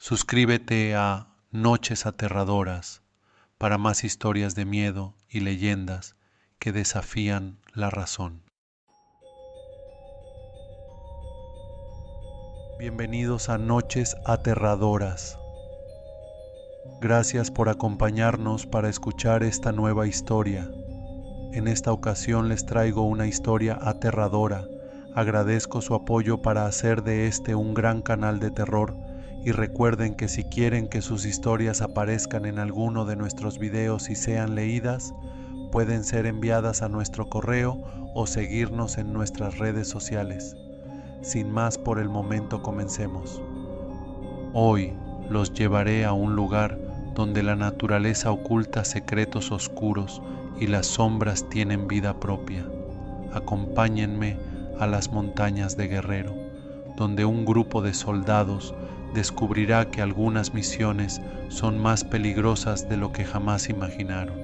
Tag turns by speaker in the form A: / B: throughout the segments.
A: Suscríbete a Noches Aterradoras para más historias de miedo y leyendas que desafían la razón. Bienvenidos a Noches Aterradoras. Gracias por acompañarnos para escuchar esta nueva historia. En esta ocasión les traigo una historia aterradora. Agradezco su apoyo para hacer de este un gran canal de terror. Y recuerden que si quieren que sus historias aparezcan en alguno de nuestros videos y sean leídas, pueden ser enviadas a nuestro correo o seguirnos en nuestras redes sociales. Sin más por el momento, comencemos. Hoy los llevaré a un lugar donde la naturaleza oculta secretos oscuros y las sombras tienen vida propia. Acompáñenme a las montañas de Guerrero, donde un grupo de soldados descubrirá que algunas misiones son más peligrosas de lo que jamás imaginaron.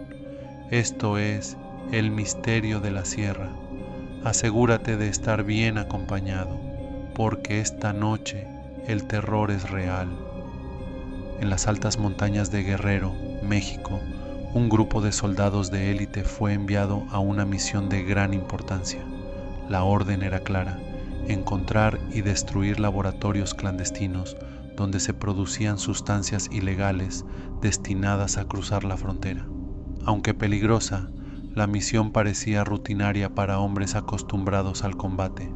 A: Esto es el misterio de la sierra. Asegúrate de estar bien acompañado, porque esta noche el terror es real. En las altas montañas de Guerrero, México, un grupo de soldados de élite fue enviado a una misión de gran importancia. La orden era clara: encontrar y destruir laboratorios clandestinos donde se producían sustancias ilegales destinadas a cruzar la frontera. Aunque peligrosa, la misión parecía rutinaria para hombres acostumbrados al combate.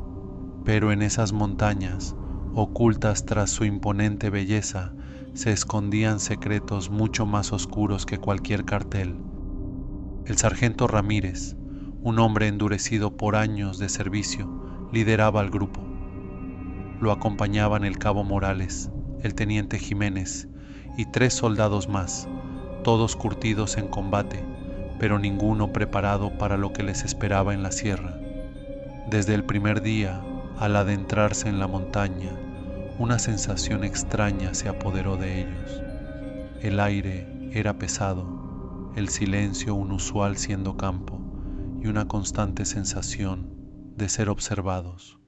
A: Pero en esas montañas, ocultas tras su imponente belleza, se escondían secretos mucho más oscuros que cualquier cartel. El sargento Ramírez, un hombre endurecido por años de servicio, lideraba al grupo. Lo acompañaban el cabo Morales, el teniente Jiménez y 3 soldados más, todos curtidos en combate, pero ninguno preparado para lo que les esperaba en la sierra. Desde el primer día, al adentrarse en la montaña, una sensación extraña se apoderó de ellos. El aire era pesado, el silencio unusual siendo campo, y una constante sensación de ser observados.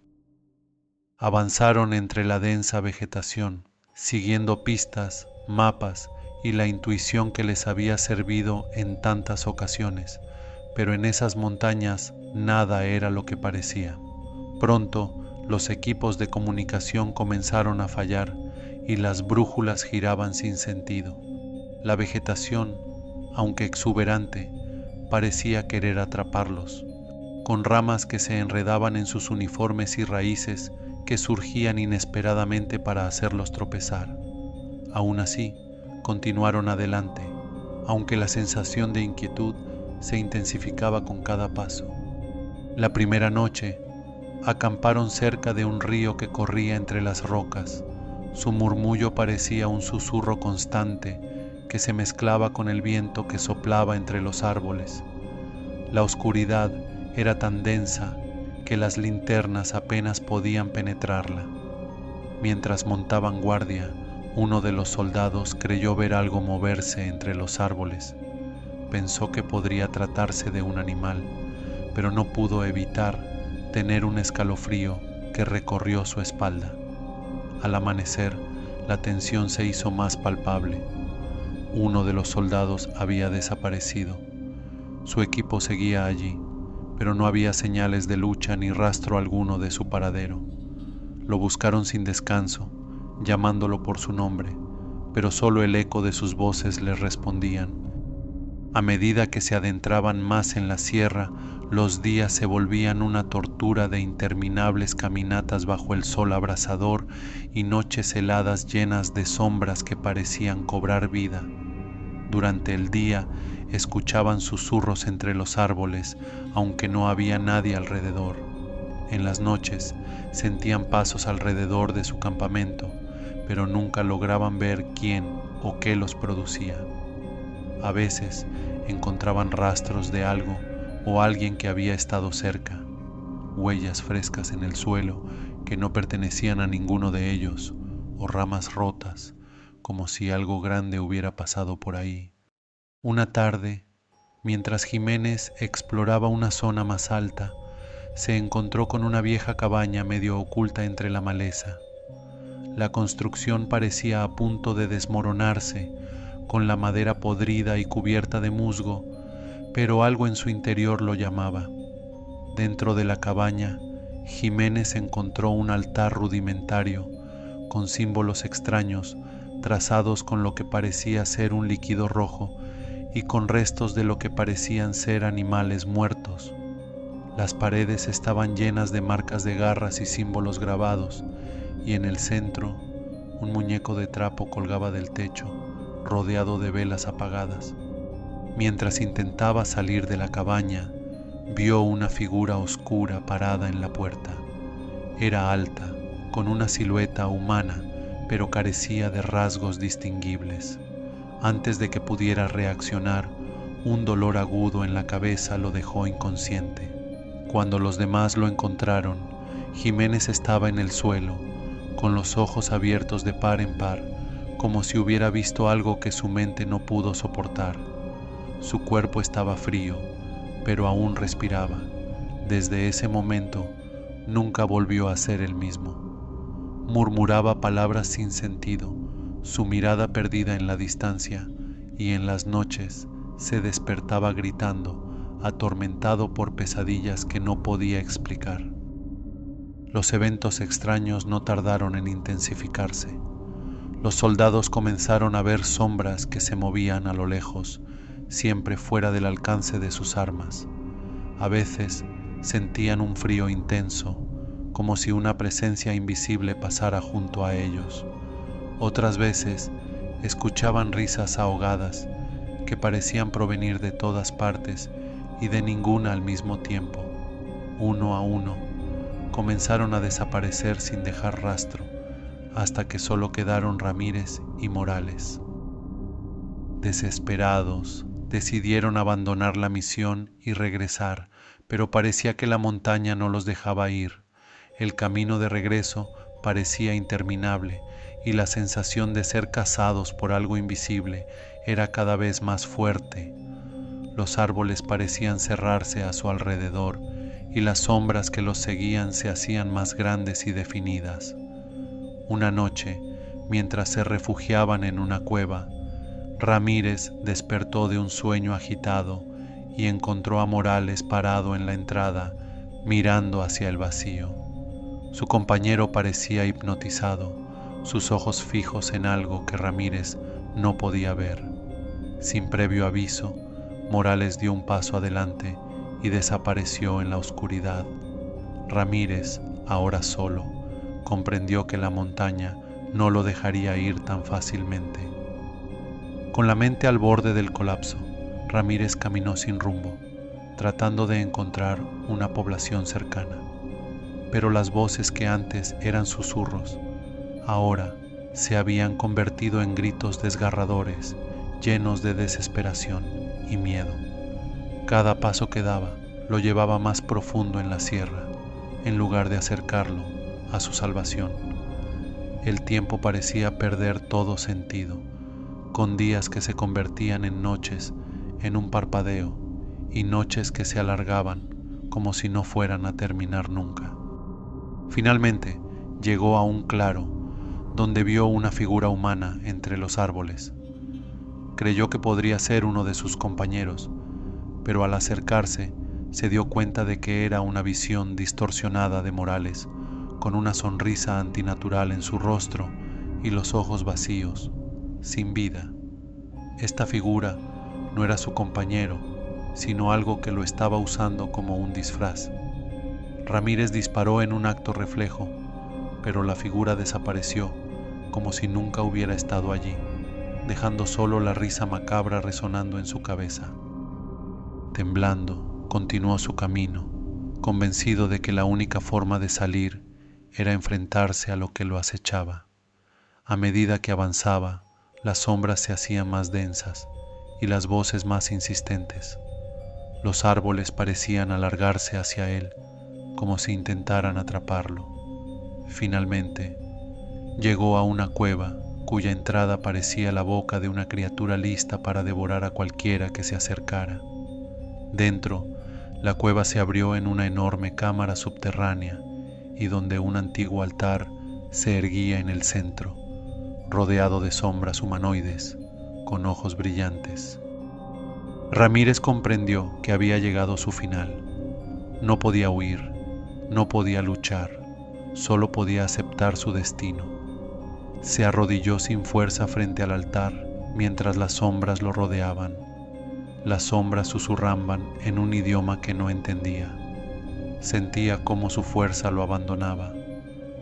A: Avanzaron entre la densa vegetación, siguiendo pistas, mapas y la intuición que les había servido en tantas ocasiones, pero en esas montañas nada era lo que parecía. Pronto, los equipos de comunicación comenzaron a fallar y las brújulas giraban sin sentido. La vegetación, aunque exuberante, parecía querer atraparlos, con ramas que se enredaban en sus uniformes y raíces que surgían inesperadamente para hacerlos tropezar. Aún así, continuaron adelante, aunque la sensación de inquietud se intensificaba con cada paso. La primera noche, acamparon cerca de un río que corría entre las rocas. Su murmullo parecía un susurro constante que se mezclaba con el viento que soplaba entre los árboles. La oscuridad era tan densa que las linternas apenas podían penetrarla. Mientras montaban guardia, uno de los soldados creyó ver algo moverse entre los árboles. Pensó que podría tratarse de un animal, pero no pudo evitar tener un escalofrío que recorrió su espalda. Al amanecer, la tensión se hizo más palpable. Uno de los soldados había desaparecido. Su equipo seguía allí, pero no había señales de lucha ni rastro alguno de su paradero. Lo buscaron sin descanso, llamándolo por su nombre, pero solo el eco de sus voces les respondían. A medida que se adentraban más en la sierra, los días se volvían una tortura de interminables caminatas bajo el sol abrasador y noches heladas llenas de sombras que parecían cobrar vida. Durante el día escuchaban susurros entre los árboles, aunque no había nadie alrededor. En las noches sentían pasos alrededor de su campamento, pero nunca lograban ver quién o qué los producía. A veces encontraban rastros de algo o alguien que había estado cerca, huellas frescas en el suelo que no pertenecían a ninguno de ellos, o ramas rotas, como si algo grande hubiera pasado por ahí. Una tarde, mientras Jiménez exploraba una zona más alta, se encontró con una vieja cabaña medio oculta entre la maleza. La construcción parecía a punto de desmoronarse, con la madera podrida y cubierta de musgo, pero algo en su interior lo llamaba. Dentro de la cabaña, Jiménez encontró un altar rudimentario, con símbolos extraños, trazados con lo que parecía ser un líquido rojo y con restos de lo que parecían ser animales muertos. Las paredes estaban llenas de marcas de garras y símbolos grabados, y en el centro, un muñeco de trapo colgaba del techo, rodeado de velas apagadas. Mientras intentaba salir de la cabaña, vio una figura oscura parada en la puerta. Era alta, con una silueta humana, pero carecía de rasgos distinguibles. Antes de que pudiera reaccionar, un dolor agudo en la cabeza lo dejó inconsciente. Cuando los demás lo encontraron, Jiménez estaba en el suelo, con los ojos abiertos de par en par, como si hubiera visto algo que su mente no pudo soportar. Su cuerpo estaba frío, pero aún respiraba. Desde ese momento, nunca volvió a ser el mismo. Murmuraba palabras sin sentido, su mirada perdida en la distancia, y en las noches se despertaba gritando, atormentado por pesadillas que no podía explicar. Los eventos extraños no tardaron en intensificarse. Los soldados comenzaron a ver sombras que se movían a lo lejos, siempre fuera del alcance de sus armas. A veces sentían un frío intenso, como si una presencia invisible pasara junto a ellos. Otras veces escuchaban risas ahogadas que parecían provenir de todas partes y de ninguna al mismo tiempo. Uno a uno comenzaron a desaparecer sin dejar rastro, hasta que solo quedaron Ramírez y Morales. Desesperados, decidieron abandonar la misión y regresar, pero parecía que la montaña no los dejaba ir. El camino de regreso parecía interminable y la sensación de ser cazados por algo invisible era cada vez más fuerte. Los árboles parecían cerrarse a su alrededor y las sombras que los seguían se hacían más grandes y definidas. Una noche, mientras se refugiaban en una cueva, Ramírez despertó de un sueño agitado y encontró a Morales parado en la entrada, mirando hacia el vacío. Su compañero parecía hipnotizado, sus ojos fijos en algo que Ramírez no podía ver. Sin previo aviso, Morales dio un paso adelante y desapareció en la oscuridad. Ramírez, ahora solo, comprendió que la montaña no lo dejaría ir tan fácilmente. Con la mente al borde del colapso, Ramírez caminó sin rumbo, tratando de encontrar una población cercana. Pero las voces que antes eran susurros, ahora se habían convertido en gritos desgarradores, llenos de desesperación y miedo. Cada paso que daba lo llevaba más profundo en la sierra, en lugar de acercarlo a su salvación. El tiempo parecía perder todo sentido, con días que se convertían en noches, en un parpadeo, y noches que se alargaban como si no fueran a terminar nunca. Finalmente llegó a un claro, donde vio una figura humana entre los árboles. Creyó que podría ser uno de sus compañeros, pero al acercarse se dio cuenta de que era una visión distorsionada de Morales, con una sonrisa antinatural en su rostro y los ojos vacíos, sin vida. Esta figura no era su compañero, sino algo que lo estaba usando como un disfraz. Ramírez disparó en un acto reflejo, pero la figura desapareció como si nunca hubiera estado allí, dejando solo la risa macabra resonando en su cabeza. Temblando, continuó su camino, convencido de que la única forma de salir era enfrentarse a lo que lo acechaba. A medida que avanzaba, las sombras se hacían más densas y las voces más insistentes. Los árboles parecían alargarse hacia él, como si intentaran atraparlo. Finalmente, llegó a una cueva cuya entrada parecía la boca de una criatura lista para devorar a cualquiera que se acercara. Dentro, la cueva se abrió en una enorme cámara subterránea y donde un antiguo altar se erguía en el centro, rodeado de sombras humanoides, con ojos brillantes. Ramírez comprendió que había llegado su final. No podía huir, no podía luchar, solo podía aceptar su destino. Se arrodilló sin fuerza frente al altar mientras las sombras lo rodeaban. Las sombras susurraban en un idioma que no entendía. Sentía cómo su fuerza lo abandonaba,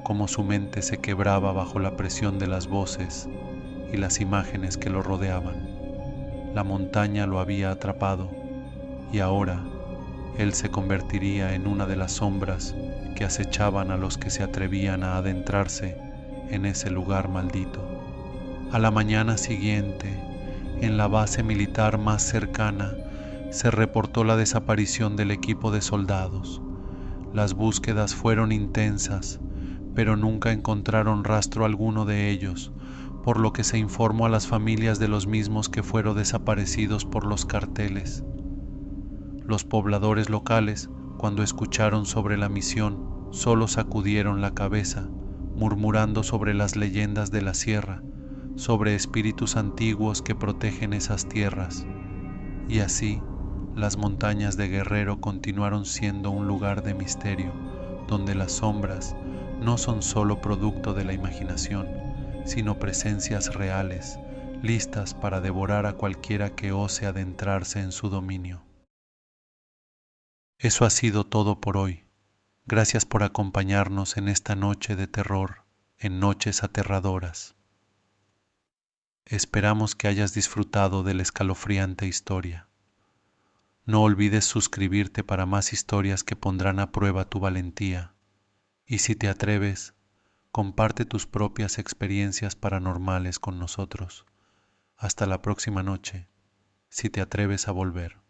A: cómo su mente se quebraba bajo la presión de las voces y las imágenes que lo rodeaban. La montaña lo había atrapado y ahora él se convertiría en una de las sombras que acechaban a los que se atrevían a adentrarse en ese lugar maldito. A la mañana siguiente, en la base militar más cercana, se reportó la desaparición del equipo de soldados. Las búsquedas fueron intensas, pero nunca encontraron rastro alguno de ellos, por lo que se informó a las familias de los mismos que fueron desaparecidos por los carteles. Los pobladores locales, cuando escucharon sobre la misión, solo sacudieron la cabeza, murmurando sobre las leyendas de la sierra, sobre espíritus antiguos que protegen esas tierras. Y así, las montañas de Guerrero continuaron siendo un lugar de misterio, donde las sombras no son solo producto de la imaginación, sino presencias reales, listas para devorar a cualquiera que ose adentrarse en su dominio. Eso ha sido todo por hoy. Gracias por acompañarnos en esta noche de terror, en Noches Aterradoras. Esperamos que hayas disfrutado de la escalofriante historia. No olvides suscribirte para más historias que pondrán a prueba tu valentía. Y si te atreves, comparte tus propias experiencias paranormales con nosotros. Hasta la próxima noche, si te atreves a volver.